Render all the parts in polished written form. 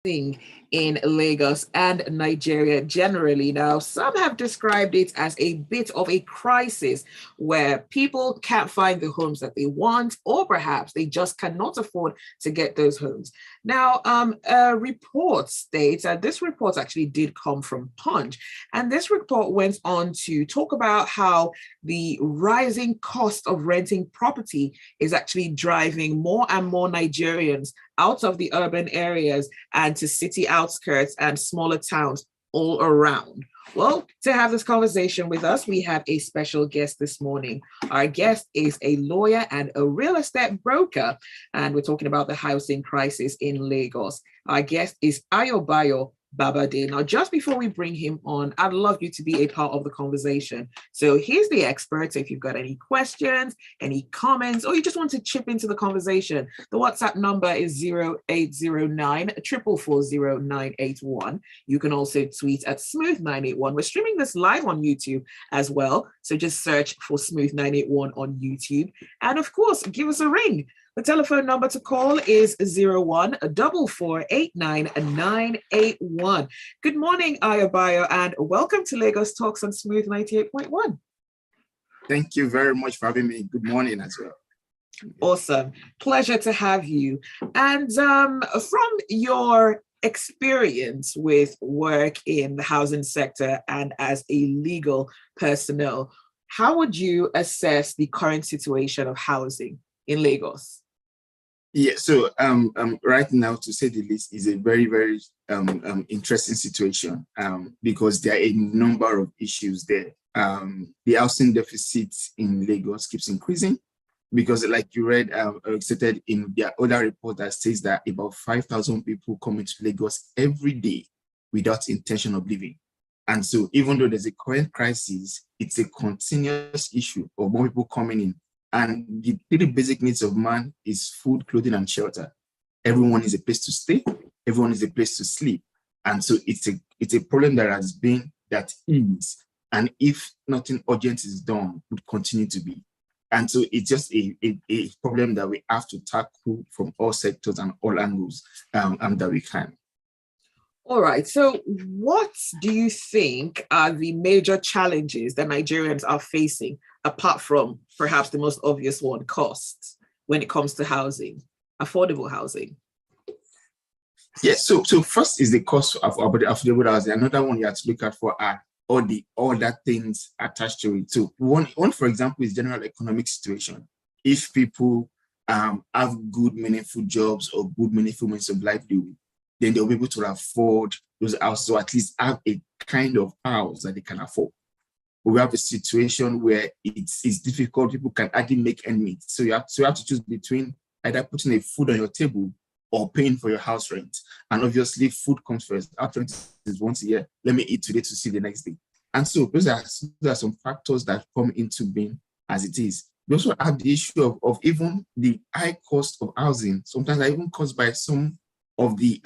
in Lagos and Nigeria generally. Now, some have described it as a bit of a crisis where people can't find the homes that they want, or perhaps they just cannot afford to get those homes. Now, a report states, and this report actually did come from Punch, and this report went on to talk about how the rising cost of renting property is actually driving more and more Nigerians out of the urban areas and to city outskirts and smaller towns all around. Well, to have this conversation with us, we have a special guest this morning. Our guest is a lawyer and a real estate broker, and we're talking about the housing crisis in Lagos. Our guest is Ayobayo Babade. Now, just before we bring him on, I'd love you to be a part of the conversation. So here's the expert. So if you've got any questions, any comments, or you just want to chip into the conversation, the WhatsApp number is 0809 440 You can also tweet at Smooth981. We're streaming this live on YouTube as well. So just search for Smooth981 on YouTube. And of course, give us a ring. The telephone number to call is 01 4489981. Good morning, Ayobayo, and welcome to Lagos Talks on Smooth 98.1. Thank you very much for having me. Good morning as well. Awesome. Pleasure to have you. And from your experience with work in the housing sector and as a legal personnel, how would you assess the current situation of housing in Lagos? Yeah, so right now, to say the least, is a very, very interesting situation because there are a number of issues there. The housing deficit in Lagos keeps increasing because, like you read, stated in their other report that says that about 5,000 people come into Lagos every day without intention of living. And so even though there's a current crisis, it's a continuous issue of more people coming in. And the three basic needs of man is food, clothing, and shelter. Everyone is a place to stay. Everyone is a place to sleep. And so it's a problem that has been, that is, and if nothing urgent is done, would continue to be. And so it's just a problem that we have to tackle from all sectors and all angles that we can. All right. So what do you think are the major challenges that Nigerians are facing, apart from perhaps the most obvious one, costs, when it comes to housing, affordable housing? Yes. So first is the cost of affordable housing. Another one you have to look at for are all the other things attached to it. So one, for example, is general economic situation. If people have good, meaningful jobs or good, meaningful means of livelihood, then they'll be able to afford those houses, or at least have a kind of house that they can afford. But we have a situation where it's difficult. People can hardly make ends meet. So you have to choose between either putting a food on your table or paying for your house rent. And obviously, food comes first. House rent is once a year. Let me eat today to see the next day. And so those are some factors that come into being as it is. We also have the issue of even the high cost of housing. Sometimes are even caused by some of the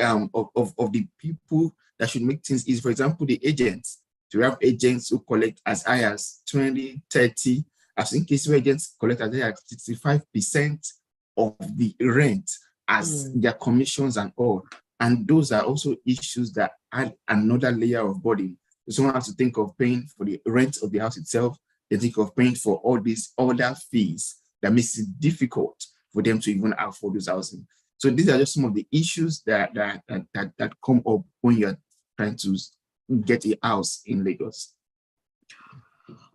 people that should make things easy. For example, the agents. So we have agents who collect as high as 20, 30. I've seen cases where agents collect as high as 65% of the rent as their commissions and all. And those are also issues that add another layer of burden. So someone has to think of paying for the rent of the house itself. They think of paying for all these other fees that makes it difficult for them to even afford those housing. So these are just some of the issues that come up when you're trying to get a house in Lagos.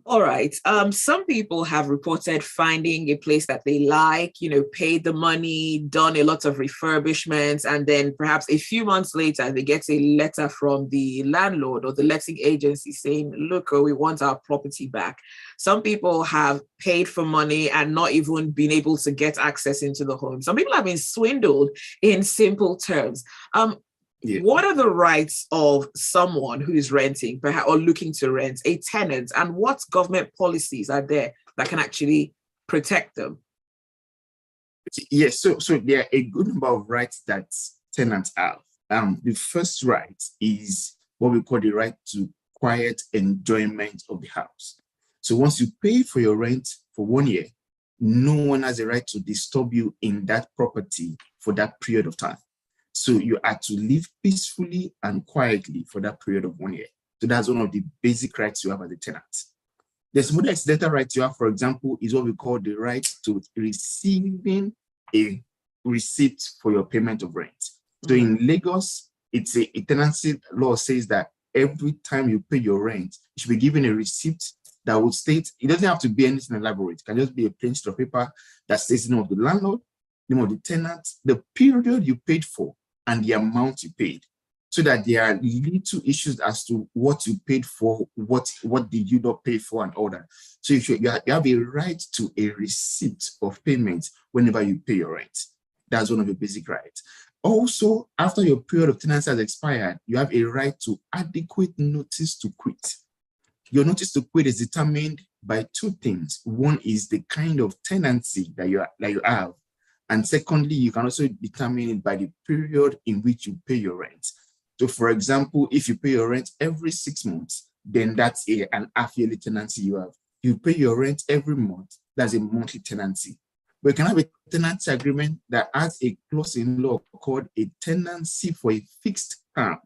All right. Some people have reported finding a place that they like, paid the money, done a lot of refurbishments, and then perhaps a few months later, they get a letter from the landlord or the letting agency saying, look, we want our property back. Some people have paid for money and not even been able to get access into the home. Some people have been swindled in simple terms. Yeah. What are the rights of someone who is renting, perhaps, or looking to rent, a tenant, and what government policies are there that can actually protect them? Yes, so there are a good number of rights that tenants have. The first right is what we call the right to quiet enjoyment of the house. So once you pay for your rent for 1 year, no one has a right to disturb you in that property for that period of time. So you are to live peacefully and quietly for that period of 1 year. So that's one of the basic rights you have as a tenant. The some other accidental rights you have, for example, is what we call the right to receiving a receipt for your payment of rent. So in Lagos, it's a tenancy law says that every time you pay your rent, you should be given a receipt that would state, it doesn't have to be anything elaborate. It can just be a plain sheet of paper that states the name of the landlord, the name of the tenant, the period you paid for, and the amount you paid. So that there are little issues as to what you paid for, what did you not pay for, and all that. So you have a right to a receipt of payment whenever you pay your rent. That's one of the basic rights. Also, after your period of tenancy has expired, you have a right to adequate notice to quit. Your notice to quit is determined by two things. One is the kind of tenancy that you have. And secondly, you can also determine it by the period in which you pay your rent. So for example, if you pay your rent every 6 months, then that's an half-yearly tenancy you have. You pay your rent every month, that's a monthly tenancy. But you can have a tenancy agreement that has a clause in law called a tenancy for a fixed term.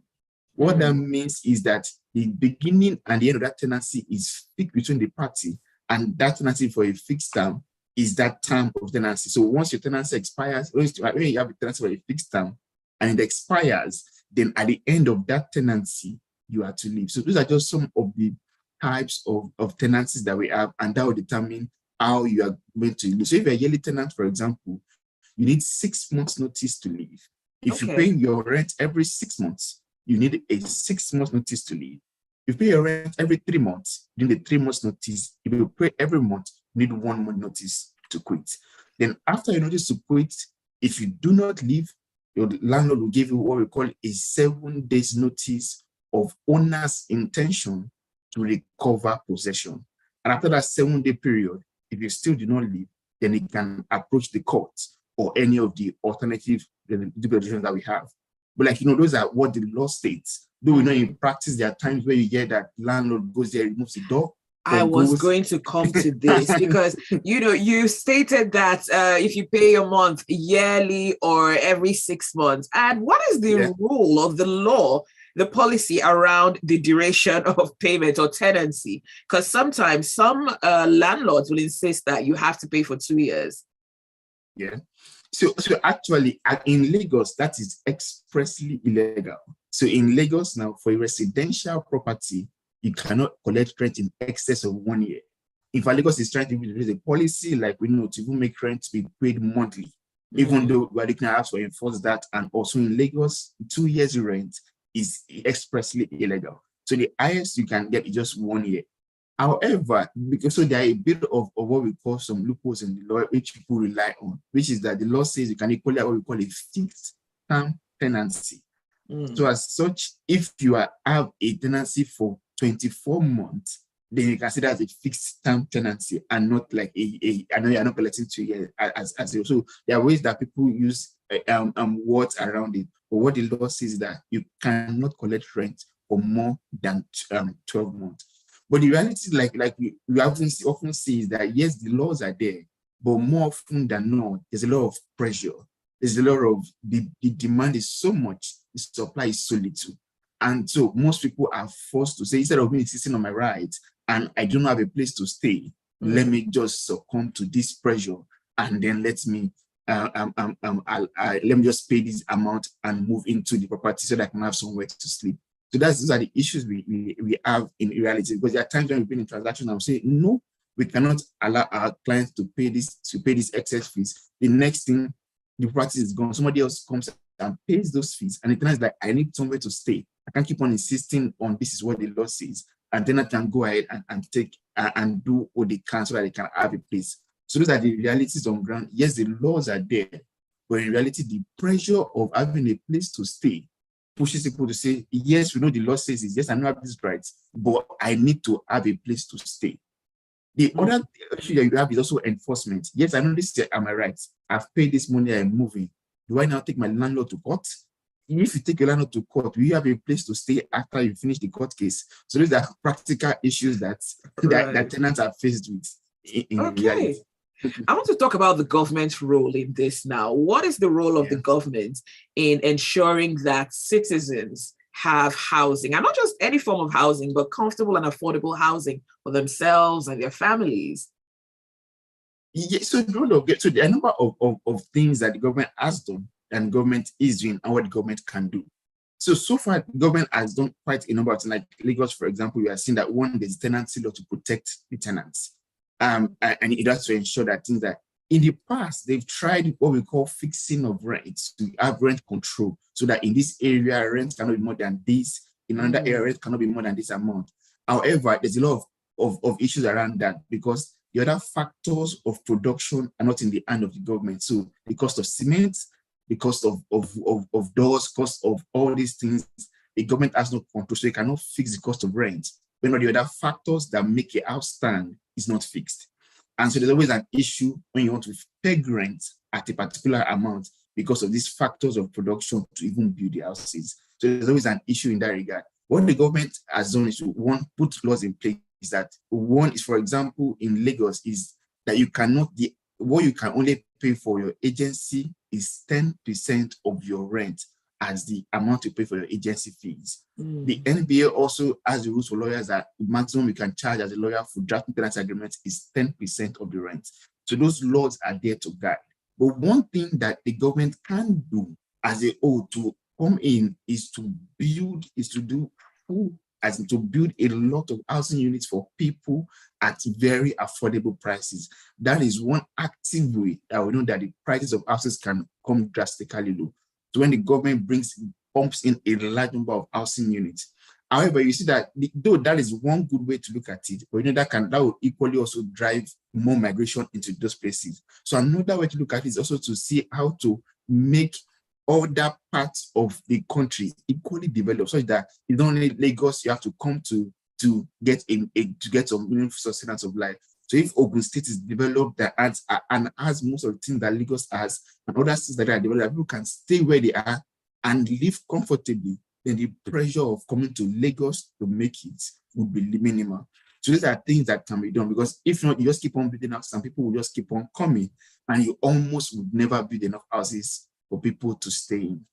What that means is that the beginning and the end of that tenancy is fixed between the party, and that tenancy for a fixed term is that term of tenancy. So once your tenancy expires, when you have a tenancy for a fixed term and it expires, then at the end of that tenancy, you are to leave. So those are just some of the types of tenancies that we have, and that will determine how you are going to leave. So if you're a yearly tenant, for example, you need 6 months notice to leave. If you pay your rent every 6 months, you need a 6 months notice to leave. If you pay your rent every 3 months, you need a 3 months notice. If you pay every month, you need 1 month notice to quit. Then after you notice to quit, if you do not leave, your landlord will give you what we call a 7 days notice of owner's intention to recover possession. And after that 7-day period, if you still do not leave, then it can approach the court or any of the alternative regulations that we have. But those are what the law states. Though we know in practice, there are times where you hear that landlord goes there, removes the door. I was going to come to this because, you stated that if you pay a month yearly or every 6 months, and what is the rule of the law, the policy around the duration of payment or tenancy? Because sometimes some landlords will insist that you have to pay for 2 years. Yeah. So actually, in Lagos, that is expressly illegal. So in Lagos now, for a residential property, you cannot collect rent in excess of 1 year. In fact, Lagos is trying to introduce a policy to even make rent be paid monthly, even though we're looking at to enforce that. And also in Lagos, 2 years rent is expressly illegal. So the highest you can get is just 1 year. However, because there are a bit of what we call some loopholes in the law, which people rely on, which is that the law says you can equally have what we call a fixed term tenancy. So as such, if you have a tenancy for 24 months, then you consider as a fixed term tenancy and not like I know you're not collecting 2 years so there are ways that people use words around it. But what the law says is that you cannot collect rent for more than 12 months. But the reality, like we often see, is that yes, the laws are there, but more often than not, there's a lot of pressure. There's a lot of the demand is so much, the supply is so little. And so most people are forced to say, instead of me insisting on my rights and I don't have a place to stay, let me just succumb to this pressure, and then let me just pay this amount and move into the property so that I can have somewhere to sleep. So those are the issues we have in reality, because there are times when we've been in transactions and we say, no, we cannot allow our clients to pay this excess fees. The next thing, the property is gone. Somebody else comes and pays those fees, and the tenant is like, I need somewhere to stay. I can't keep on insisting on this is what the law says. And then I can go ahead and take and do what they can so that they can have a place. So those are the realities on ground. Yes, the laws are there, but in reality, the pressure of having a place to stay pushes people to say, yes, we know the law says this, yes, I know I have these rights, but I need to have a place to stay. The other issue that you have is also enforcement. Yes, I know this are my rights. I've paid this money, I'm moving. Do I now take my landlord to court? If you take your landlord to court, will you have a place to stay after you finish the court case? So these are practical issues that tenants are faced with in reality. I want to talk about the government's role in this now. What is the role of the government in ensuring that citizens have housing, and not just any form of housing, but comfortable and affordable housing for themselves and their families? Yeah, so there are a number of things that the government has done and government is doing and what the government can do. So far, the government has done quite a number of things. Like Lagos, for example, we are seeing that one, there's tenancy law to protect the tenants. And it has to ensure that things that in the past, they've tried what we call fixing of rents to have rent control so that in this area, rent cannot be more than this. In another area, rent cannot be more than this amount. However, there's a lot of issues around that because the other factors of production are not in the hand of the government. So the cost of cement, the cost of doors, cost of all these things, the government has no control, so they cannot fix the cost of rent. When all the other factors that make a house stand is not fixed. And so there's always an issue when you want to peg rent at a particular amount because of these factors of production to even build the houses. So there's always an issue in that regard. What the government has done is to, one, put laws in place that one is, for example, in Lagos, is that you cannot, what you can only pay for your agency is 10% of your rent as the amount you pay for your agency fees. The NBA also has the rules for lawyers that the maximum you can charge as a lawyer for drafting tenancy agreements is 10% of the rent. So those laws are there to guide. But one thing that the government can do as a whole to come in is to build, to build a lot of housing units for people at very affordable prices. That is one active way that we know that the prices of houses can come drastically low. So when the government pumps in a large number of housing units. However, you see that though that is one good way to look at it, but you know that will equally also drive more migration into those places. So another way to look at it is also to see how to make other parts of the country equally developed, so that it's not only Lagos you have to come to get some meaningful sustenance of life. So if Ogun State is developed and has most of the things that Lagos has, and other states that are developed, people can stay where they are and live comfortably, then the pressure of coming to Lagos to make it would be minimal. So these are things that can be done, because if not, you just keep on building up, some people will just keep on coming, and you almost would never build enough houses for people to stay in.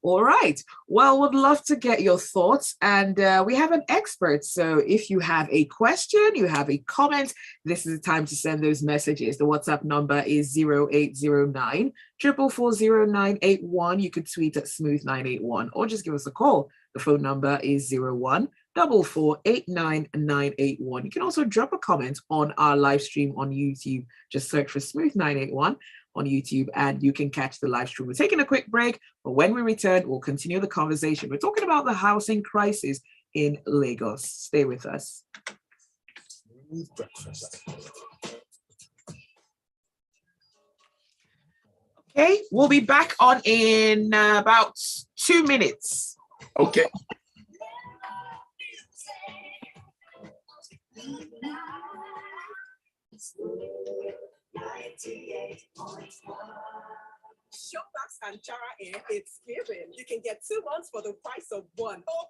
All right. Well, would love to get your thoughts. And we have an expert. So if you have a question, you have a comment, this is the time to send those messages. The WhatsApp number is 0809 444 0981. You could tweet at Smooth981 or just give us a call. The phone number is 01 448 9981. You can also drop a comment on our live stream on YouTube. Just search for Smooth981 on YouTube and you can catch the live stream. We're taking a quick break, but when we return, we'll continue the conversation. We're talking about the housing crisis in Lagos. Stay with us. Okay, we'll be back on in about 2 minutes. Okay. Showbox and Chara Air, it's given. You can get 2 months for the price of 1. Oh,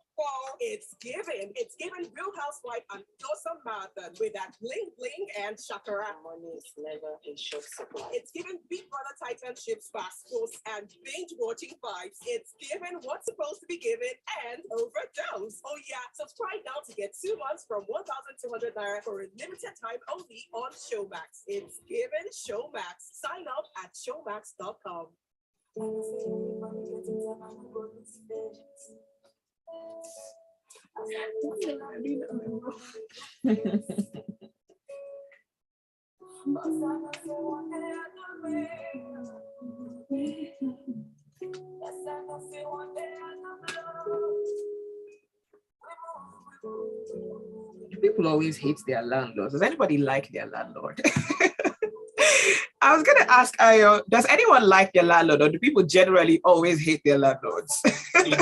it's given. It's given Real Housewife and Dosa Mother with that bling bling and shakara. Money is never in short supply. It's given Big Brother Titanships, passports, and binge watching vibes. It's given what's supposed to be given and overdose. Oh yeah, subscribe now to get 2 months from 1,200 naira for a limited time only on Showmax. It's given Showmax. Sign up at showmax.com. People always hate their landlords. Does anybody like their landlord? I was going to ask Ayo, does anyone like their landlord, or do people generally always hate their landlords?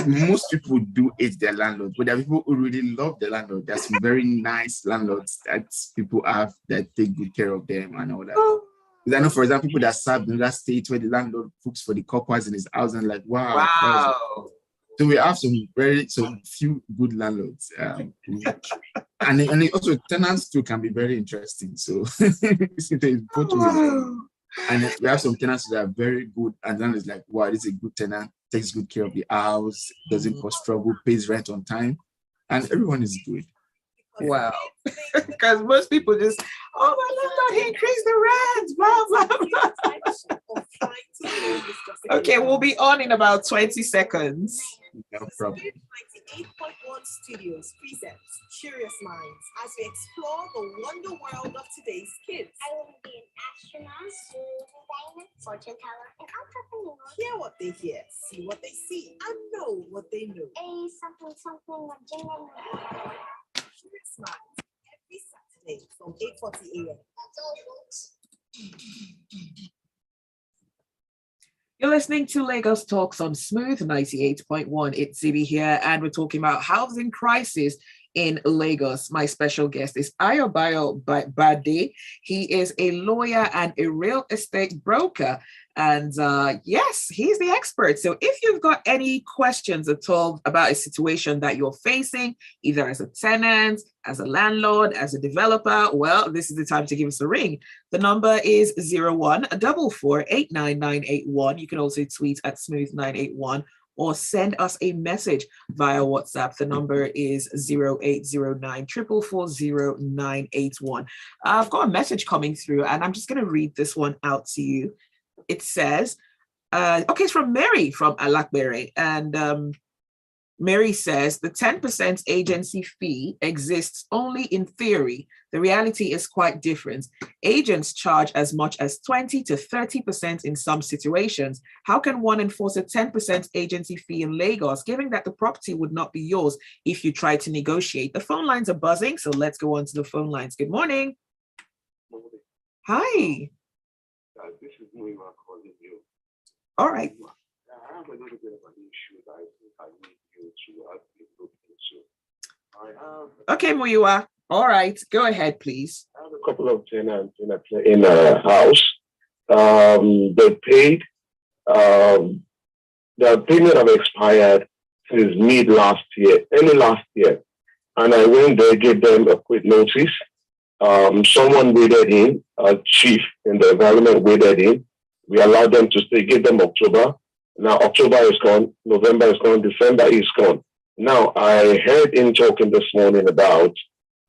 Most people do hate their landlord, but there are people who really love their landlord. There's some very nice landlords that people have that take good care of them and all that. Oh. I know, for example, people that serve in that state where the landlord cooks for the coppers in his house and like, wow. Wow. So we have some few good landlords. and also tenants too can be very interesting. So it's both ways. And we have some tenants that are very good, and then it's like, wow, this is a good tenant, takes good care of the house, doesn't cause trouble, pays rent on time, and everyone is good. Wow. Because most people just, oh my landlord, he increased the rent, blah, blah, blah. Okay, we'll be on in about 20 seconds. No problem. 98.1 Studios presents Curious Minds as we explore the wonder world of today's kids. I want to be an astronaut, designer, fortune teller, and entrepreneur. Hear what they hear, see what they see, and know what they know. Something like Jimmy. Curious Minds every Saturday from 8:40 a.m. That's all, folks. You're listening to Lagos Talks on Smooth 98.1. It's Zibby here, and we're talking about housing crisis in Lagos. My special guest is Ayobayo Babade. He is a lawyer and a real estate broker. And yes, he's the expert. So if you've got any questions at all about a situation that you're facing, either as a tenant, as a landlord, as a developer, well, this is the time to give us a ring. The number is 0144899981. You can also tweet at Smooth981 or send us a message via WhatsApp. The number is 0809 4440981. I've got a message coming through, and I'm just going to read this one out to you. It says, okay, it's from Mary from Alakbere. And Mary says, the 10% agency fee exists only in theory. The reality is quite different. Agents charge as much as 20 to 30% in some situations. How can one enforce a 10% agency fee in Lagos, given that the property would not be yours if you try to negotiate? The phone lines are buzzing, so let's go on to the phone lines. Good morning. Hi. This is Muima calling you. All right. I have a little bit of an issue that I think I need you to help me look into. Okay, Muiwa. All right, go ahead, please. I have a couple of tenants in a house. They paid. The payment have expired since mid last year, early last year, and I went there, gave them a quick notice. Someone waded in, a chief in the environment waded in. We allowed them to stay, gave them October. Now October is gone, November is gone, December is gone. Now I heard him talking this morning about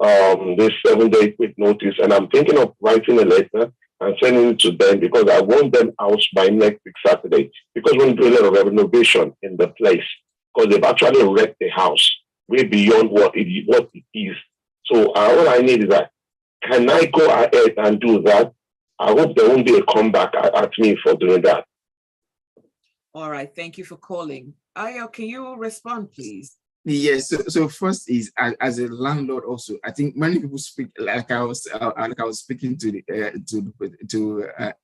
this 7-day quick notice, and I'm thinking of writing a letter and sending it to them because I want them out by next week Saturday, because we're doing a lot of renovation in the place because they've actually wrecked the house way beyond what it is. So all I need is that, can I go ahead and do that? I hope there won't be a comeback at me for doing that. All right, thank you for calling. Ayo, can you respond, please? Yes. So first is as a landlord. Also, I think many people speak like I was speaking to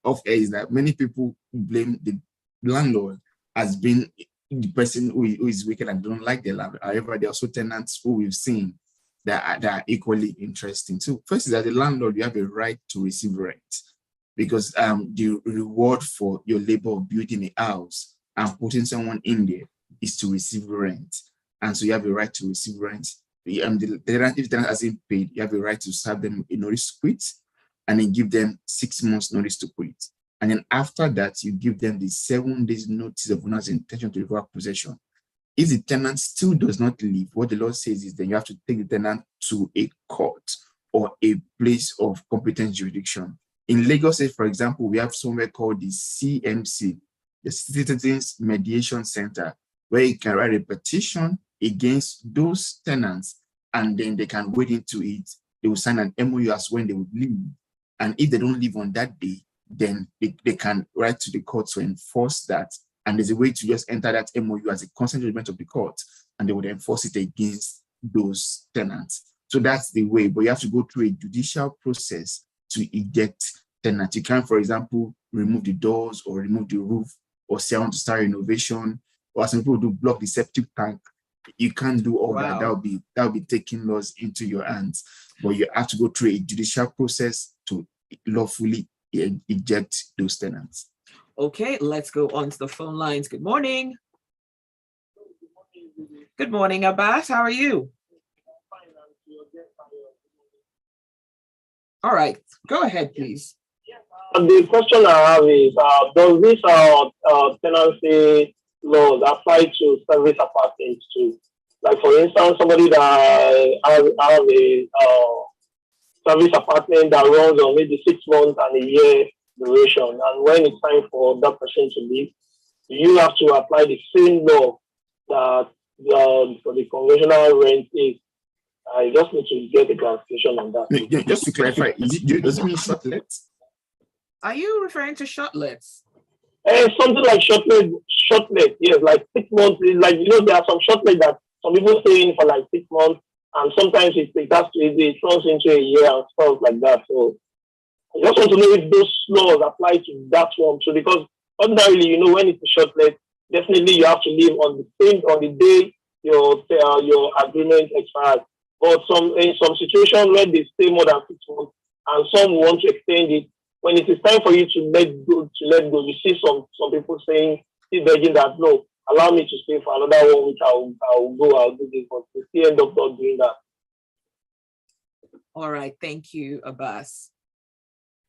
off air, is that many people blame the landlord as being the person who is wicked and don't like the landlord. However, there are also tenants who we've seen that are equally interesting. So first is that the landlord, you have a right to receive rent, because the reward for your labor of building a house and putting someone in there is to receive rent. And so you have a right to receive rent. If the tenant hasn't paid, you have a right to serve them a notice to quit, and then give them 6 months notice to quit. And then after that, you give them the 7 days notice of owner's intention to recover possession. If the tenant still does not leave, what the law says is then you have to take the tenant to a court or a place of competent jurisdiction. In Lagos, for example, we have somewhere called the CMC, the Citizens Mediation Center, where you can write a petition against those tenants, and then they can wade into it. They will sign an MOU as when they would leave. And if they don't leave on that day, then they can write to the court to enforce that. And there's a way to just enter that MOU as a consent judgment of the court, and they would enforce it against those tenants. So that's the way, but you have to go through a judicial process to eject tenants. You can, for example, remove the doors or remove the roof, or say I want to start renovation, or some people do block the septic tank. You can't do all that. That will be taking laws into your hands. But you have to go through a judicial process to lawfully eject those tenants. Okay, let's go on to the phone lines. Good morning. Good morning, Abbas. How are you? All right, go ahead, please. The question I have is, does this tenancy laws apply to service apartments too? Like, for instance, somebody that have a service apartment that runs on maybe 6 months and a year duration, and when it's time for that person to leave, you have to apply the same law that for the conventional rent is. I just need to get a clarification on that. No, just to clarify, does it mean short let? Are you referring to shotlets? Something like shortlet, yes, like 6 months. Like, there are some shortlet that some people stay in for like 6 months, and sometimes it turns into a year and stuff like that. So I just want to know if those laws apply to that one. So because ordinarily, when it's a shortlet, definitely you have to leave on the day your agreement expires. But in some situations where they stay more than 6 months and some want to extend it, when it is time for you to let go, you see some people saying, still begging that, no, allow me to stay for another 1 week, I'll do this, but they still end up not doing that. All right, thank you, Abbas.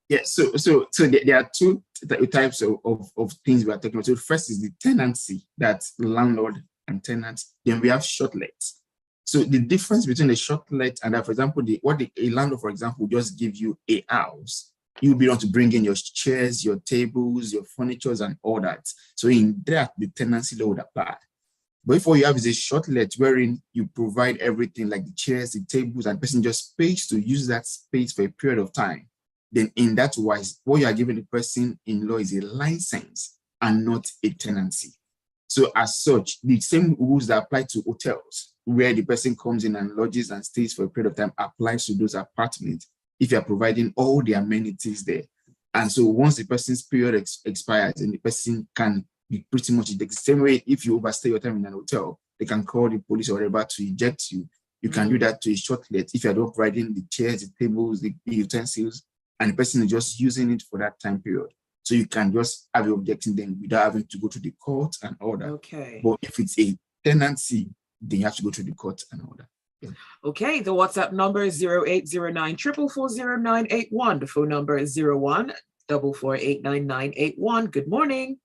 Yeah, so there are two types of things we are talking about. So first is the tenancy, that's landlord and tenant. Then we have short let. So the difference between the short let and that, for example, a landlord, for example, will just give you a house. You'll be able to bring in your chairs, your tables, your furnitures, and all that. So in that, the tenancy law would apply. But if what you have is a short let wherein you provide everything like the chairs, the tables, and the person just pays to use that space for a period of time, then in that wise, what you are giving the person in law is a license and not a tenancy. So as such, the same rules that apply to hotels, where the person comes in and lodges and stays for a period of time, applies to those apartments if you are providing all the amenities there. And so once the person's period expires, and the person can be pretty much the same way. If you overstay your time in an hotel, they can call the police or whatever to eject you. You can do that to a short let if you're not providing the chairs, the tables, the utensils, and the person is just using it for that time period. So you can just have your objection then without having to go to the court and all that. Okay. But if it's a tenancy, then you have to go to the court and all that. Yeah. Okay, the WhatsApp number is 0809 4440981. The phone number is 01 4489981. Good morning.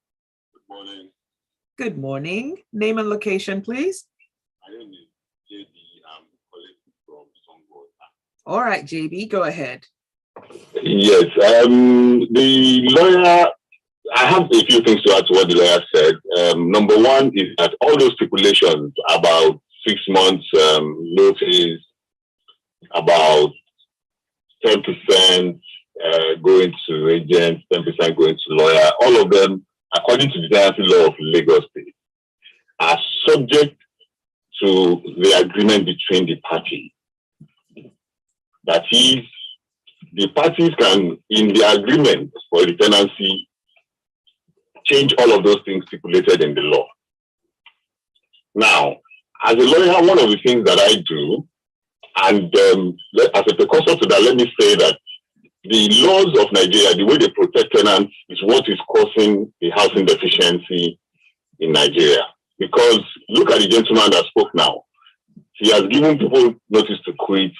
Good morning. Good morning. Name and location, please. My name is JB. I'm calling from Songboard. All right, JB, go ahead. Yes, the lawyer, I have a few things to add to what the lawyer said. Number one is that all those stipulations about 6 months notice, about 10% going to agent, 10% going to lawyer, all of them, according to the tenancy law of Lagos State, are subject to the agreement between the parties. That is, the parties can, in the agreement for the tenancy, change all of those things stipulated in the law. Now, as a lawyer, one of the things that I do, and as a precursor to that, let me say that the laws of Nigeria, the way they protect tenants, is what is causing the housing deficiency in Nigeria. Because look at the gentleman that spoke now. He has given people notice to quit.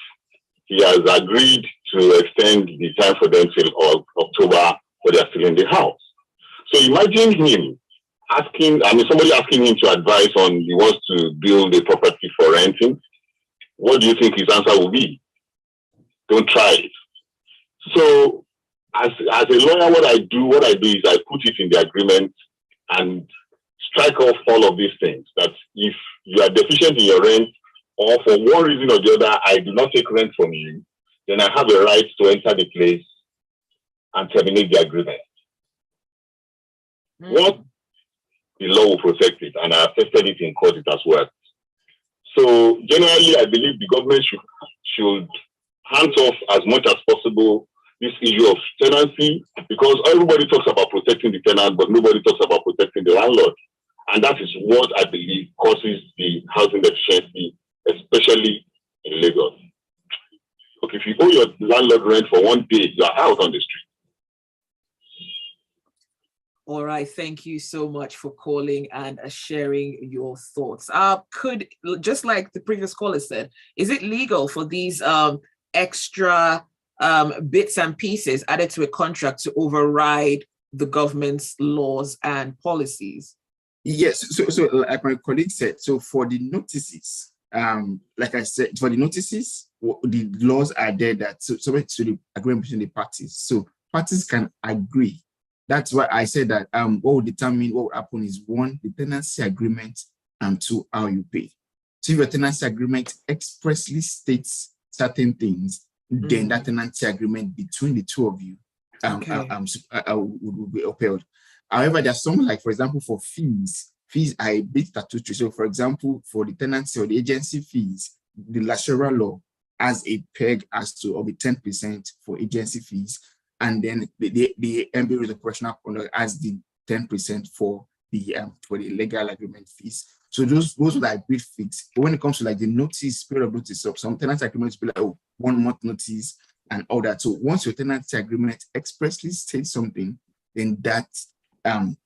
He has agreed to extend the time for them till October, but they're still in the house. So imagine him somebody asking him to advise on he wants to build a property for renting. What do you think his answer will be? Don't try it. So as a lawyer, what I do is I put it in the agreement and strike off all of these things. That if you are deficient in your rent, or for one reason or the other, I do not take rent from you, then I have a right to enter the place and terminate the agreement. What the law will protect it, and I have tested it in court, it has worked. So generally, I believe the government should hands off as much as possible this issue of tenancy, because everybody talks about protecting the tenant, but nobody talks about protecting the landlord. And that is what I believe causes the housing deficiency, especially in Lagos. Look, if you owe your landlord rent for 1 day, you are out on the street. All right, thank you so much for calling and sharing your thoughts. Just like the previous caller said, is it legal for these extra bits and pieces added to a contract to override the government's laws and policies? Yes. So like my colleague said, so for the notices, like I said, for the notices, the laws are there that subject to the agreement between the parties. So parties can agree. That's why I said that what will determine what will happen is one, the tenancy agreement, and two, how you pay. So if your tenancy agreement expressly states certain things, then that tenancy agreement between the two of you would be upheld. However, there's some, like, for example, for fees are a bit statutory. So, for example, for the tenancy or the agency fees, the Lascera law has a peg as to of 10% for agency fees, and then the MBA is operational as the 10% for the legal agreement fees. So those are agreed fixed. But when it comes to like the notice, period of notice, of some tenancy agreements be like 1 month notice and all that. So once your tenancy agreement expressly states something, then that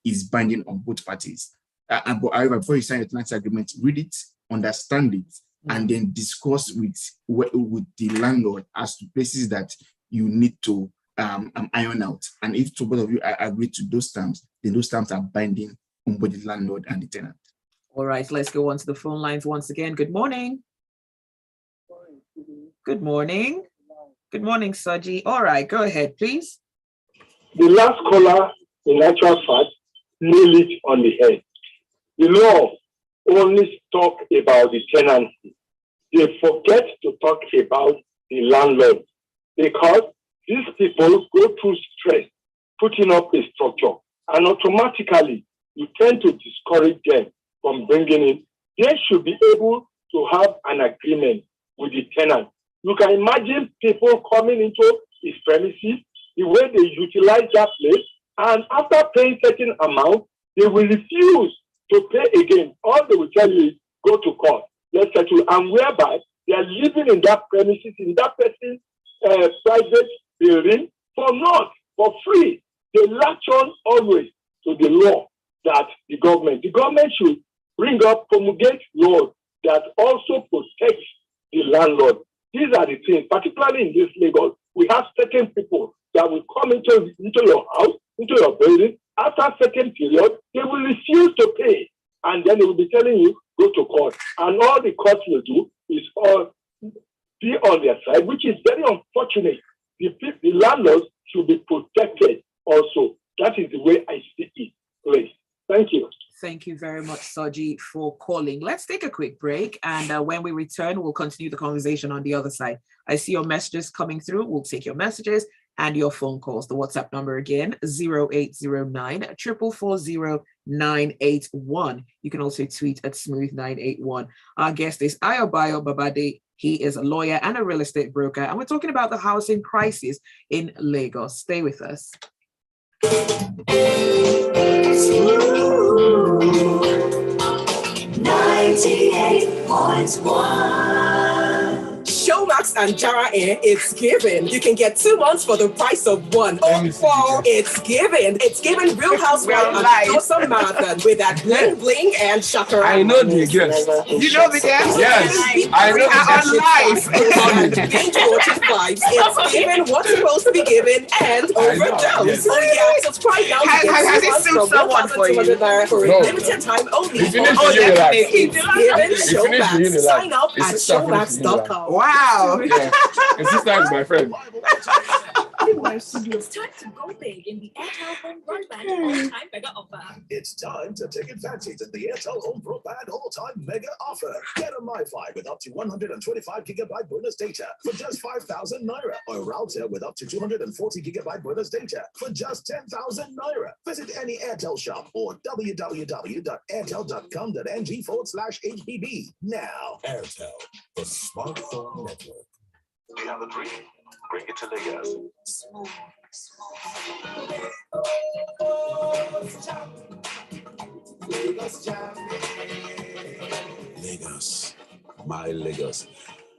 is binding on both parties. But however, before you sign your tenancy agreement, read it, understand it, and then discuss with the landlord as to places that you need to iron out. And if both of you agree to those terms, then those terms are binding on both the landlord and the tenant. All right, let's go on to the phone lines once again. Good morning. Good morning. Good morning, Saji. All right, go ahead, please. The last caller, in actual fact, nailed it on the head. The law only talk about the tenancy. They forget to talk about the landlord, because these people go through stress putting up a structure, and automatically you tend to discourage them from bringing in. They should be able to have an agreement with the tenant. You can imagine people coming into his premises, the way they utilize that place, and after paying certain amount, they will refuse to pay again. All they will tell you is go to court, let's settle, and whereby they are living in that premises, in that person's private building for free. They latch on always to the law that the government should bring up, promulgate laws that also protect the landlord. These are the things, particularly in this Lagos, we have certain people that will come into your house, into your building, after a certain period, they will refuse to pay. And then they will be telling you, go to court. And all the court will do is all be on their side, which is very unfortunate. The landlords should be protected also. That is the way I see it. Please. Thank you. Thank you very much, Saji, for calling. Let's take a quick break. And when we return, we'll continue the conversation on the other side. I see your messages coming through. We'll take your messages and your phone calls. The WhatsApp number again, 0809 440 981. You can also tweet at Smooth981. Our guest is Ayobayo Babade. He is a lawyer and a real estate broker. And we're talking about the housing crisis in Lagos. Stay with us. 98.1. Showmax and Jara Air, it's given. You can get 2 months for the price of one. Oh, wow, it's given. It's given Real Housewife and Awesome Marathon with that bling bling and shakara. I know the guest. You know the guest? Yes, I know the guest. Binge-watching vibes. It's given what's supposed to be given and overdose. Yes. So yeah, subscribe now to get Has it suit someone for you? For a limited time only. It's given Showmax. Sign up at showmax.com. Wow. Yeah. And sister is my friend. It's time to go big in the Airtel Home Broadband all-time mega offer. It's time to take advantage of the Airtel Home Broadband all-time mega offer. Get a MiFi with up to 125 gigabyte bonus data for just 5,000 naira, or a router with up to 240 gigabyte bonus data for just 10,000 naira. Visit any Airtel shop or www.airtel.com.ng/HBB now. Airtel, the smartphone network. Do you have a dream? Bring it to Lagos. Lagos, my Lagos,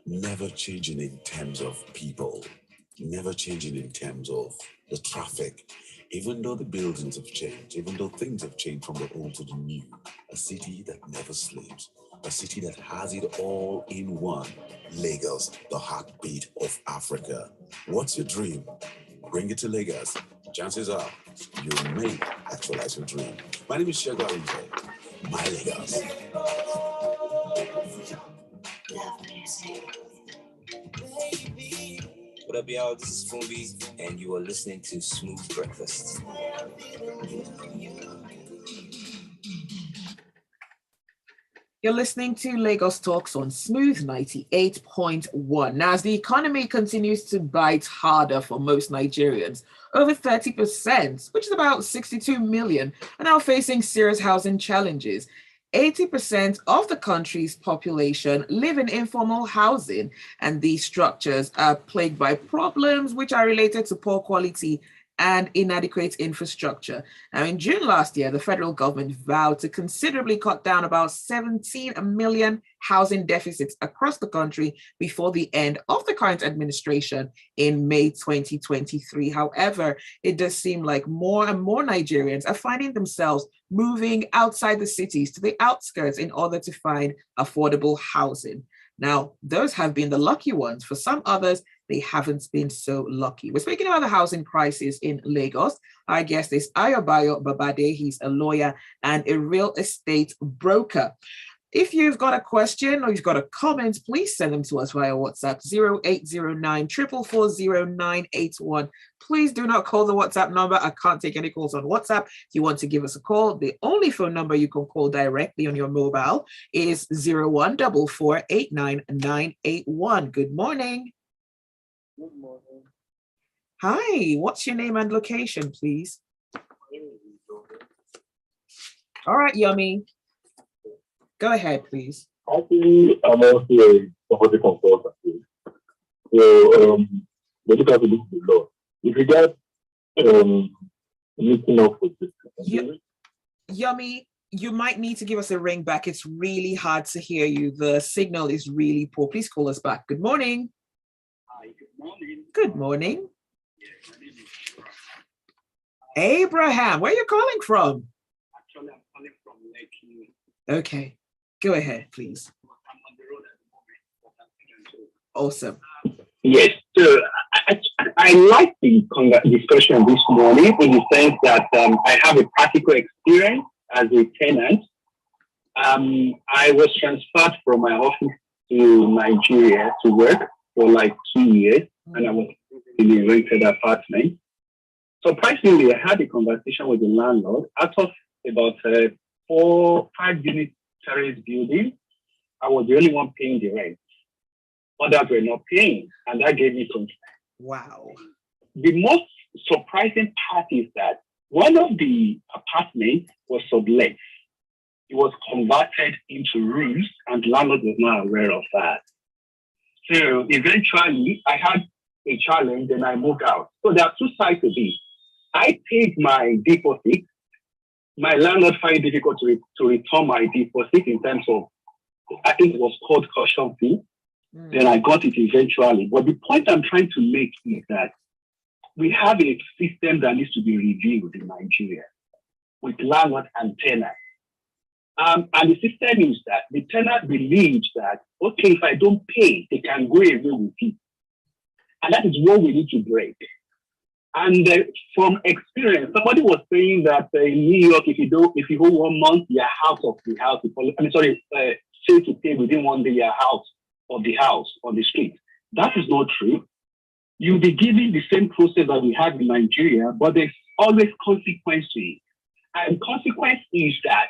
never changing in terms of people, never changing in terms of the traffic. Even though the buildings have changed, even though things have changed from the old to the new, a city that never sleeps. a city that has it all in one. Lagos, the heartbeat of Africa. What's your dream? Bring it to Lagos. Chances are you may actualize your dream. My name is Shego Arinte. My Lagos. What up, y'all? This is Fumbi, and you are listening to Smooth Breakfast. You're listening to Lagos Talks on Smooth 98.1. Now, as the economy continues to bite harder for most Nigerians, over 30%, which is about 62 million, are now facing serious housing challenges. 80% of the country's population live in informal housing, and these structures are plagued by problems which are related to poor quality and inadequate infrastructure. Now, in June last year, the federal government vowed to considerably cut down about 17 million housing deficits across the country before the end of the current administration in May 2023. However, it does seem like more and more Nigerians are finding themselves moving outside the cities to the outskirts in order to find affordable housing. Now, those have been the lucky ones. For some others, they haven't been so lucky. We're speaking about the housing crisis in Lagos. Our guest is Ayobayo Babade. He's a lawyer and a real estate broker. If you've got a question or you've got a comment, please send them to us via WhatsApp 0809 444 0981. Please do not call the WhatsApp number. I can't take any calls on WhatsApp. If you want to give us a call, the only phone number you can call directly on your mobile is 0144 89981. Good morning. Good morning. Hi, what's your name and location, please? All right, Yummy. Go ahead, please. Actually, I'm also a property consultant. So, they look at the law. If you get meeting up with this, Yummy, you might need to give us a ring back. It's really hard to hear you. The signal is really poor. Please call us back. Good morning. Hi, good morning. Good morning. Yes, my name is Abraham, where are you calling from? Actually, I'm calling from Lekki. Okay, go ahead, please. I'm on the road at the moment. Awesome. Yes, so I like the discussion this morning in the sense that I have a practical experience as a tenant. I was transferred from my office to Nigeria to work for like 2 years, and I was in a rented apartment. Surprisingly, I had a conversation with the landlord. Out of about 4-5 unit terrace building, I was the only one paying the rent. Others were not paying, and that gave me concern. Wow. The most surprising part is that one of the apartments was sublet. It was converted into rooms, and the landlord was not aware of that. So eventually, I had a challenge, and I moved out. So there are two sides to this. I paid my deposit. My landlord found it difficult to return my deposit in terms of, I think it was called caution fee. Then I got it eventually. But the point I'm trying to make is that we have a system that needs to be reviewed in Nigeria with landlord and tenant. And the system is that the tenant believes that, okay, if I don't pay, they can go away with it. And that is what we need to break. And from experience, somebody was saying that in New York, if you hold 1 month, you're out of the house. Say to pay within 1 day, you're out of the house on the street. That is not true. You'll be given the same process that we have in Nigeria, but there's always consequence to it. And consequence is that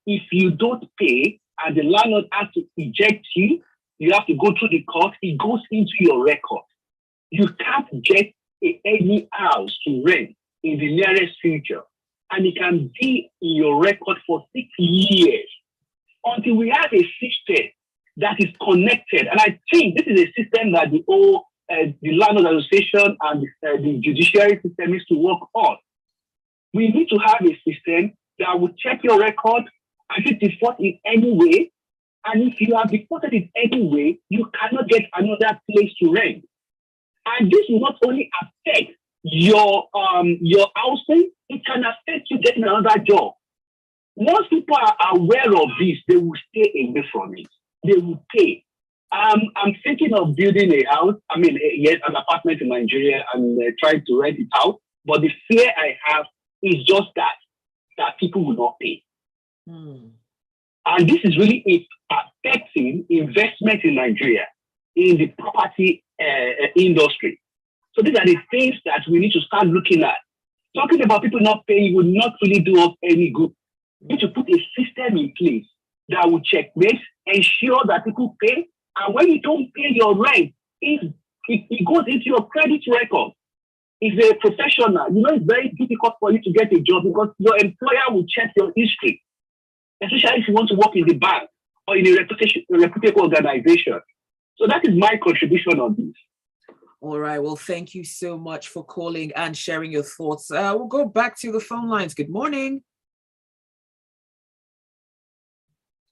if you don't pay and the landlord has to eject you, you have to go through the court, it goes into your record. You can't get any house to rent in the nearest future. And it can be in your record for 6 years until we have a system that is connected. And I think this is a system that the Landlord Association and the judiciary system needs to work on. We need to have a system that will check your record and if you default in any way. And if you have defaulted in any way, you cannot get another place to rent. And this will not only affect your housing, it can affect you getting another job. Once people are aware of this, they will stay away from it. They will pay. I'm thinking of building a house, yes, an apartment in Nigeria and trying to rent it out. But the fear I have is just that people will not pay. And this is really affecting investment in Nigeria, in the property industry. So these are the things that we need to start looking at. Talking about people not paying would not really do us any good. We need to put a system in place that will checkmate, ensure that people pay. And when you don't pay your rent, it goes into your credit record. If you're a professional, it's very difficult for you to get a job because your employer will check your history, especially if you want to work in the bank or in a reputable organization. So that is my contribution on this. All right. Well, thank you so much for calling and sharing your thoughts. We'll go back to the phone lines. Good morning.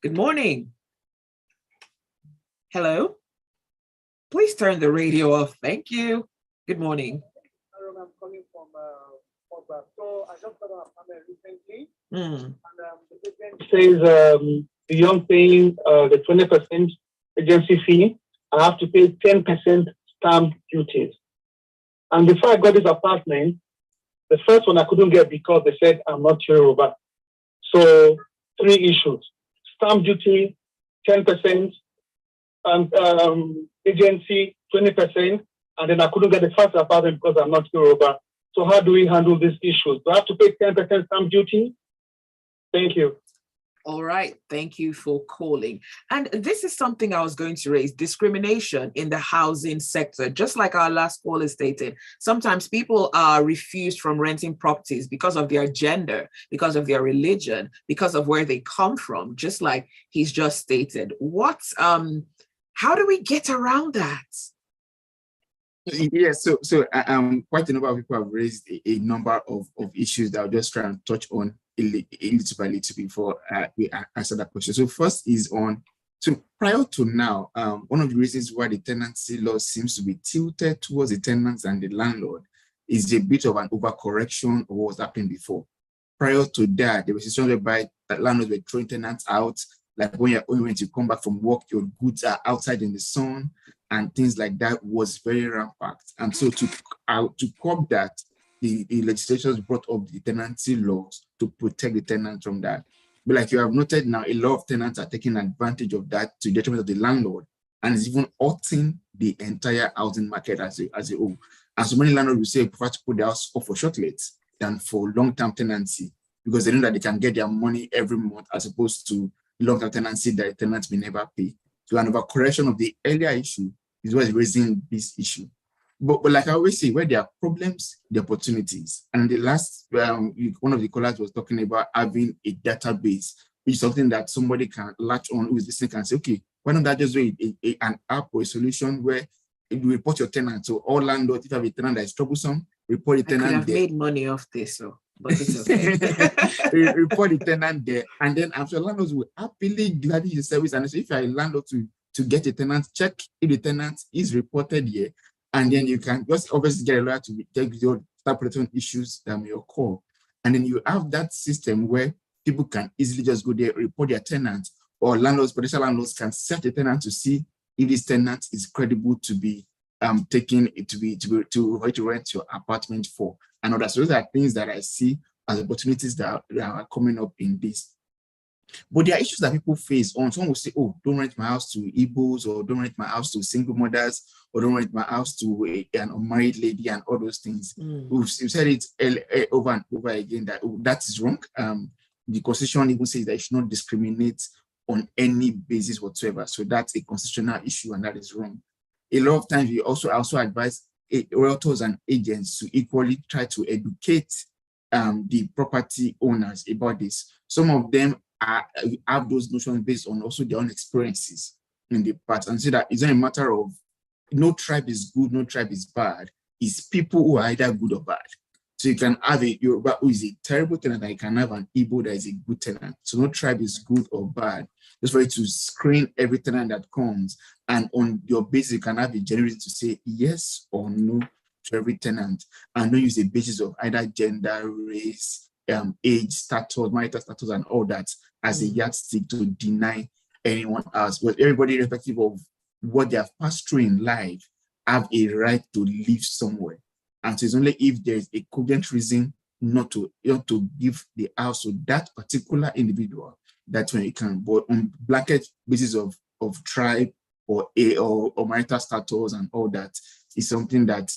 Good morning. Hello? Please turn the radio off. Thank you. Good morning. I'm calling from Oba. So I just got an apartment recently. And the agent says beyond paying the 20% agency fee, I have to pay 10% stamp duties. And before I got this apartment, the first one I couldn't get because they said I'm not Yoruba. So 3 issues: stamp duty, 10%, and agency 20%, and then I couldn't get the first apartment because I'm not Yoruba. So how do we handle these issues? Do I have to pay 10% stamp duty? Thank you. All right. Thank you for calling. And this is something I was going to raise: discrimination in the housing sector. Just like our last caller stated, sometimes people are refused from renting properties because of their gender, because of their religion, because of where they come from, just like he's just stated. How do we get around that? Yes, so quite a number of people have raised a number of issues that I'll just try and touch on a little by little before we answer that question. So first is prior to now, one of the reasons why the tenancy law seems to be tilted towards the tenants and the landlord is a bit of an overcorrection of what was happening before. Prior to that, there was a situation whereby landlords were throwing tenants out, like when you come back from work, your goods are outside in the sun, and things like that was very rampant. And so to curb that, the legislators brought up the tenancy laws to protect the tenants from that. But like you have noted now, a lot of tenants are taking advantage of that to the detriment of the landlord, and it's even hurting the entire housing market as a whole. And so many landlords will say prefer to put their house up for short lets than for long-term tenancy, because they know that they can get their money every month as opposed to long-term tenancy that the tenants may never pay. So an overcorrection of the earlier issue is what is raising this issue. But like I always say, where there are problems, there are opportunities. And the last, one of the callers was talking about having a database, which is something that somebody can latch on, who is listening, can say, okay, why don't I just do an app or a solution where you report your tenant? So all landlords, if you have a tenant that is troublesome, report the tenant. I could have made money off this, but it's okay. Report the tenant there, and then after landlords will happily gladly use the service. And so if you are a landlord to get a tenant, check if the tenant is reported here, and then you can just obviously get a lawyer to take your start protecting issues that may occur. And then you have that system where people can easily just go there, report their tenants, or potential landlords can search the tenant to see if this tenant is credible to be taken to rent your apartment for. And others. So those are things that I see as opportunities that are coming up in this. But there are issues that people face. Someone will say, oh, don't rent my house to Igbos, or don't rent my house to single mothers, or don't rent my house to an unmarried lady, and all those things. We've said it over and over again that that is wrong. The Constitution even says that you should not discriminate on any basis whatsoever. So that's a constitutional issue, and that is wrong. A lot of times we also advise realtors and agents to equally try to educate the property owners about this. Some of them have those notions based on also their own experiences in the past, and say that it's not a matter of no tribe is good, no tribe is bad. It's people who are either good or bad. So you can have a Yoruba who is a terrible tenant, and you can have an Igbo that is a good tenant. So no tribe is good or bad. Just for you to screen every tenant that comes, and on your basis, you can have a generation to say yes or no to every tenant, and don't use the basis of either gender, race, age status, marital status, and all that as a yardstick to deny anyone else. But everybody, irrespective of what they have passed through in life, have a right to live somewhere. And so it's only if there's a cogent reason not to give the house to that particular individual that's when it can. But on blanket basis of tribe or marital status and all that is something that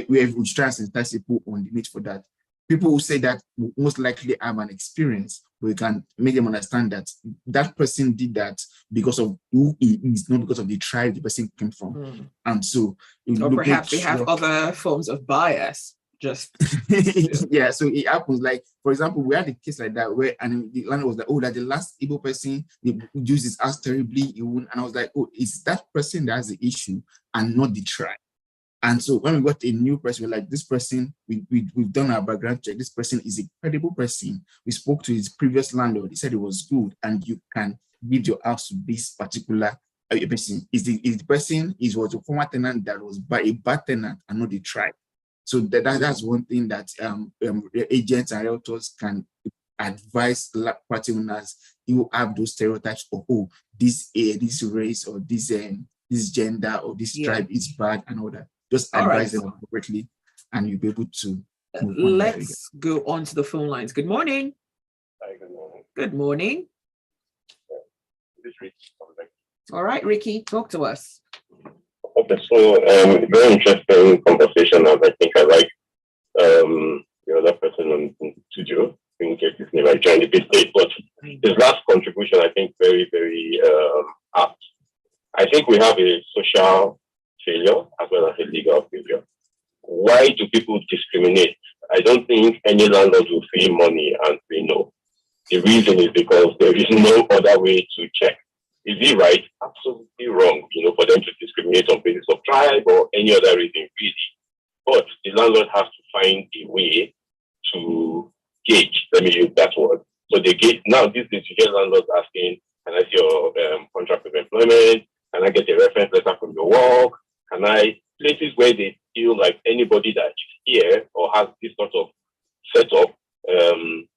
we try and sensitize people on the need for that. People who say that will most likely have an experience, but we can make them understand that that person did that because of who he is, not because of the tribe the person came from. And so, or perhaps they have other forms of bias. Just yeah, so it happens. Like, for example, we had a case like that where the landlord was like, "Oh, that the last Igbo person they used his house terribly," and I was like, "Oh, it's that person that has the issue and not the tribe." And so when we got a new person, we're like, this person, we've done our background check. This person is a credible person. We spoke to his previous landlord. He said it was good, and you can give your house to this particular person. Is the person was a former tenant that was a bad tenant and not the tribe. So that's one thing that agents and realtors can advise property owners. You have those stereotypes of, oh, this race or this gender or this tribe is bad and all that. Just advise them appropriately, and you'll be able to move on. Let's go on to the phone lines. Good morning. Hi, good morning. Good morning. All right, Ricky, talk to us. Okay, so very interesting conversation, as I think I like the other person on the studio. I think his name I joined a bit late, but his last contribution, I think, very, very apt. I think we have a social failure as well as a legal failure. Why do people discriminate? I don't think any landlord will see money and say no. The reason is because there is no other way to check. Is he right? Absolutely wrong, for them to discriminate on basis of tribe or any other reason, really. But the landlord has to find a way to gauge, let me use that word. So they gauge, now these days you get landlords asking, can I see your contract of employment? Can I get a reference letter from your work? Can I, places where they feel like anybody that is here or has this sort of setup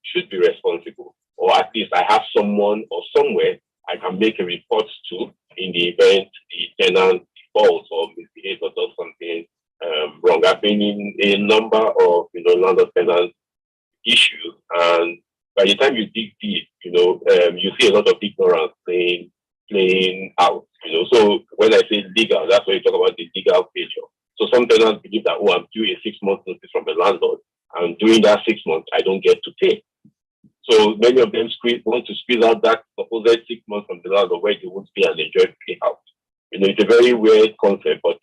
should be responsible. Or at least I have someone or somewhere I can make a report to in the event the tenant defaults or misbehaves or does something wrong. I've been in a number of landlord-tenant issues, and by the time you dig deep, you see a lot of ignorance playing out. So when I say legal, that's when you talk about the legal failure. So some tenants believe that, oh, I'm due a 6 month notice from the landlord, and during that 6 months, I don't get to pay. So many of them want to squeeze out that supposed 6 months from the landlord where they won't pay and enjoy payout. It's a very weird concept, but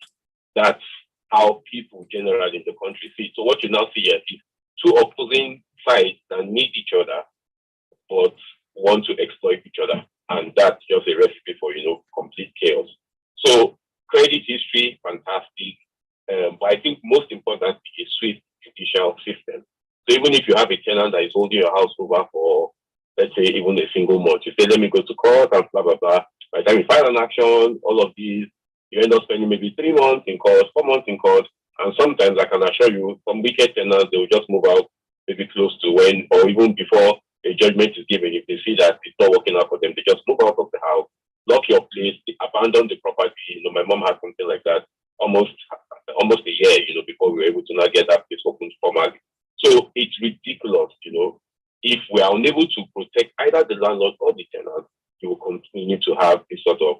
that's how people generally in the country see it. So what you now see here is two opposing sides that need each other, but want to exploit each other. And that's just a recipe for, complete chaos. So credit history, fantastic. But I think most importantly, a swift judicial system. So even if you have a tenant that is holding your house over for, let's say, even a single month, you say, let me go to court and blah, blah, blah. By the time you file an action, all of these, you end up spending maybe 3 months in court, 4 months in court. And sometimes I can assure you, some wicked tenants, they will just move out maybe close to when, or even before a judgment is given. If they see that it's not working out for them, they just move out of the house, lock your place, abandon the property. My mom had something like that almost a year, before we were able to now get that place open formally. So it's ridiculous, if we are unable to protect either the landlord or the tenant, you will continue to have this sort of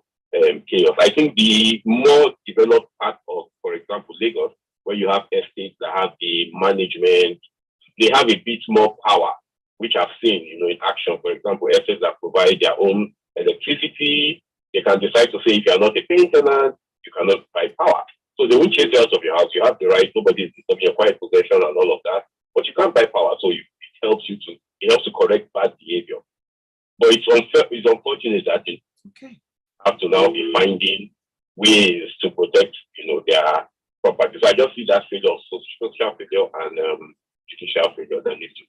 chaos. I think the more developed part of, for example, Lagos, where you have estates that have the management, they have a bit more power, which I've seen, in action. For example, estates that provide their own electricity, they can decide to say, if you are not a paying tenant, you cannot buy power. So they won't chase you out of your house. You have the right, nobody is disturbing your quiet possession and all of that, but you can't buy power. So it helps to correct bad behavior. But it's unfortunate that you have to now be finding ways to protect, their property. So I just see that failure of social failure and judicial failure that needs to be.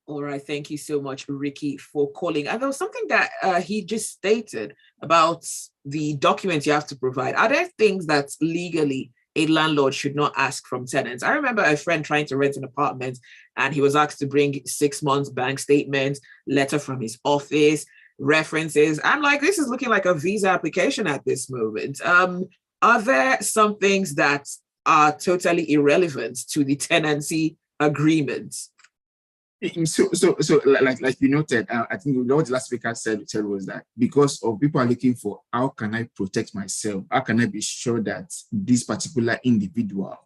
All right, thank you so much, Ricky, for calling. And there was something that he just stated about the documents you have to provide. Are there things that legally a landlord should not ask from tenants. I remember a friend trying to rent an apartment and he was asked to bring 6 months bank statement, letter from his office, references. I'm like, this is looking like a visa application at this moment. Are there some things that are totally irrelevant to the tenancy agreement? So like you noted, I think what the last speaker said was that because of people are looking for how can I protect myself, how can I be sure that this particular individual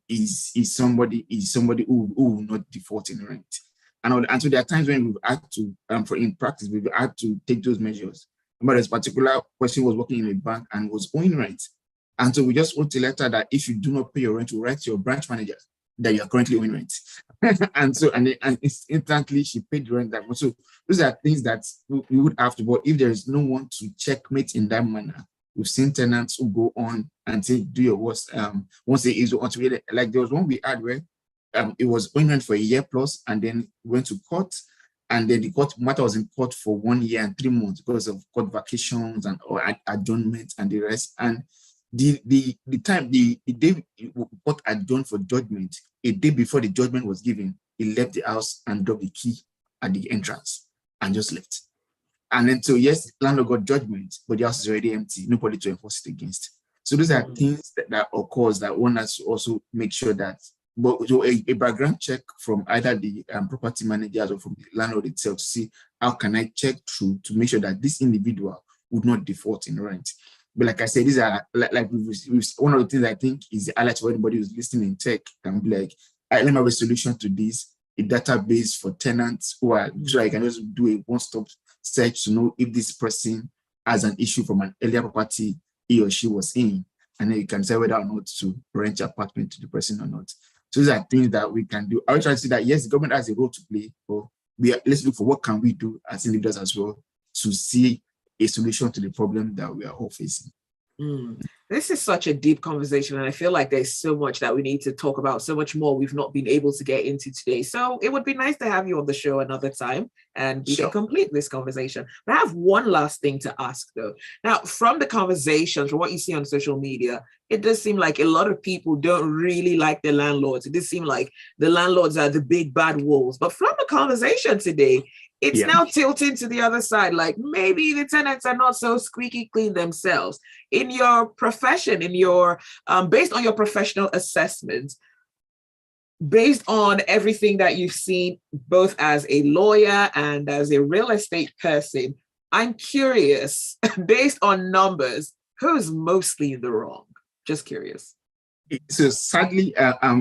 is somebody who will not default in rent, and so there are times when we've had to in practice we've had to take those measures. But this particular person was working in a bank and was owing rent, and so we just wrote a letter that if you do not pay your rent, we write to your branch manager that you are currently owing rent. and instantly she paid the rent. So those are things that we would have to, but if there is no one to checkmate in that manner, we've seen tenants who go on and say, do your worst. Once they is on to like there was one we had where it was owing rent for a year plus, and then went to court, and then the court matter was in court for 1 year and 3 months because of court vacations and or adjournment and the rest. And the day court adjourned for judgment, a day before the judgment was given, he left the house and dropped the key at the entrance and just left. And then so yes, the landlord got judgment, but the house is already empty, nobody to enforce it against. So those are things that occurs that one has to also make sure that, but so a background check from either the property managers or from the landlord itself to see how can I check through to make sure that this individual would not default in rent. But like I said, these are like one of the things I think is the highlight for anybody who's listening in tech can be like, let me have a solution to this, a database for tenants who are, so I can just do a one-stop search to know if this person has an issue from an earlier property he or she was in, and then you can say whether or not to rent your apartment to the person or not. So these are things that we can do. I would try to say that yes, the government has a role to play, but let's look for what can we do as individuals as well to see a solution to the problem that we are all facing. This is such a deep conversation, and I feel like there's so much that we need to talk about, so much more we've not been able to get into today. So it would be nice to have you on the show another time and we can complete this conversation. But I have one last thing to ask though. Now, from the conversations, from what you see on social media, it does seem like a lot of people don't really like the landlords. It does seem like the landlords are the big bad wolves. But from the conversation today, it's now tilting to the other side. Like maybe the tenants are not so squeaky clean themselves. In your profession, in your based on your professional assessment, based on everything that you've seen, both as a lawyer and as a real estate person, I'm curious, based on numbers, who's mostly in the wrong? Just curious. So sadly,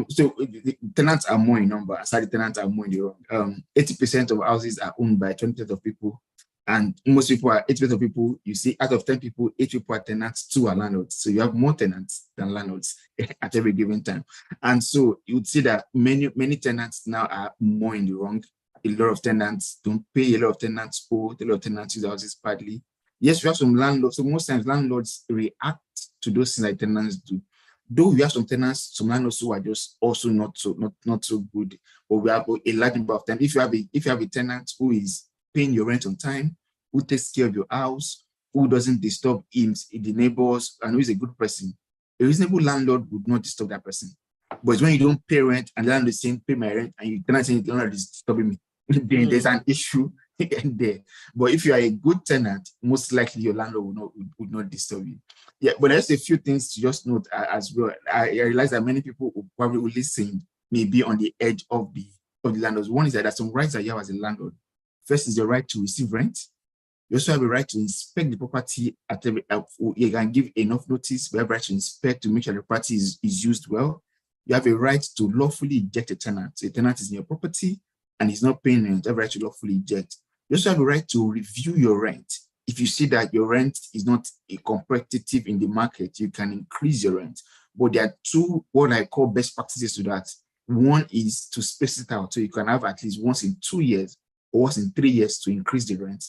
so the tenants are more in number. Sadly, tenants are more in the wrong. 80% of houses are owned by 20% of people, and most people are 80% of people. You see, out of 10 people, 8 people are tenants, 2 are landlords. So you have more tenants than landlords at every given time. And so you would see that many tenants now are more in the wrong. A lot of tenants don't pay. A lot of tenants owe. A lot of tenants use houses badly. Yes, we have some landlords. So most times landlords react to those things like tenants do. Though we have some tenants, some landlords who are just also not so good, but we have a large number of them. If you have a tenant who is paying your rent on time, who takes care of your house, who doesn't disturb the neighbors, and who is a good person, a reasonable landlord would not disturb that person. But it's when you don't pay rent and the landlord is saying, pay my rent, and you cannot say the landlord is disturbing me, then there's an issue there. But if you are a good tenant, most likely your landlord would not disturb you. Yeah, but there's a few things to just note as well. I realize that many people who probably will listen may be on the edge of the landlords. One is that there's some rights that you have as a landlord. First is your right to receive rent. You also have a right to inspect the property at every. You can give enough notice. We have a right to inspect to make sure the property is used well. You have a right to lawfully eject a tenant. So a tenant is in your property and he's not paying rent. You have a right to lawfully eject. You also have a right to review your rent. If you see that your rent is not competitive in the market, you can increase your rent. But there are 2 what I call best practices to that. One is to space it out, so you can have at least once in 2 years or once in 3 years to increase the rent.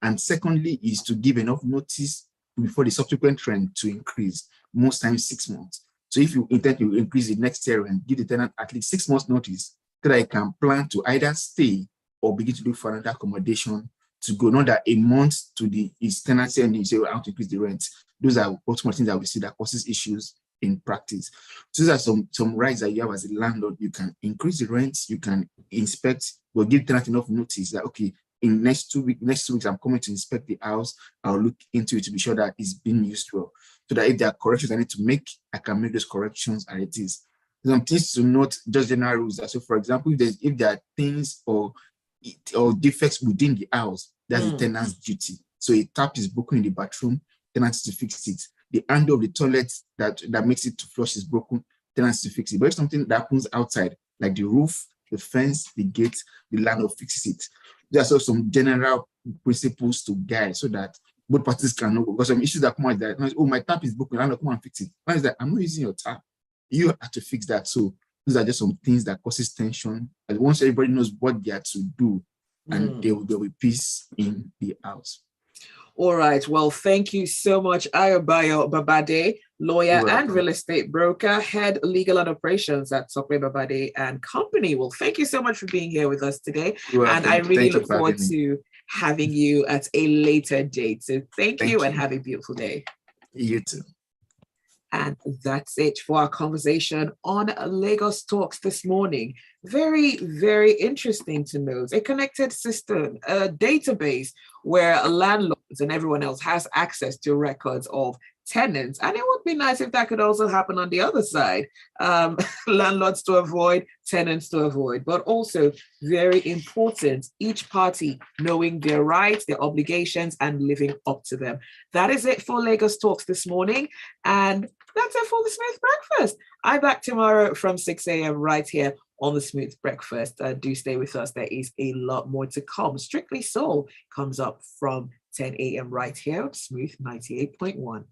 And secondly is to give enough notice before the subsequent trend to increase, most times 6 months. So if you intend to increase the next year rent, give the tenant at least 6 months notice so that I can plan to either stay or begin to look for another accommodation to go. Not that a month to his tenancy and you say, well, I want to increase the rent. Those are ultimate things that we see that causes issues in practice. So these are some rights that you have as a landlord. You can increase the rents, you can inspect, or give tenant enough notice that, okay, in next 2 weeks, I'm coming to inspect the house. I'll look into it to be sure that it's being used well. So that if there are corrections I need to make, I can make those corrections as it is. Some things to note, just general rules. So for example, if there are things or defects within the house, that's the tenant's duty. So a tap is broken in the bathroom, tenant to fix it. The handle of the toilet that makes it to flush is broken, tenants to fix it. But if something that happens outside, like the roof, the fence, the gate, the landlord fixes it. There are also some general principles to guide so that both parties can know. Because some issues that come out that, oh, my tap is broken, landlord, come and fix it. One is that I'm not using your tap. You have to fix that. So these are just some things that causes tension. And once everybody knows what they are to do, and there will be peace in the house. All right. Well, thank you so much, Ayobayo Babade, lawyer and real estate broker, head legal and operations at Sokwe Babade and Company. Well, thank you so much for being here with us today. And I really look forward to having you at a later date. So thank you and have a beautiful day. You too. And that's it for our conversation on Lagos Talks this morning. Very, very interesting to know. A connected system, a database where landlords and everyone else has access to records of tenants. And it would be nice if that could also happen on the other side. Landlords to avoid, tenants to avoid, but also very important, each party knowing their rights, their obligations, and living up to them. That is it for Lagos Talks this morning. And that's it for the Smooth Breakfast. I'm back tomorrow from 6 a.m. right here on the Smooth Breakfast. Do stay with us. There is a lot more to come. Strictly Soul comes up from 10 a.m. right here on Smooth 98.1.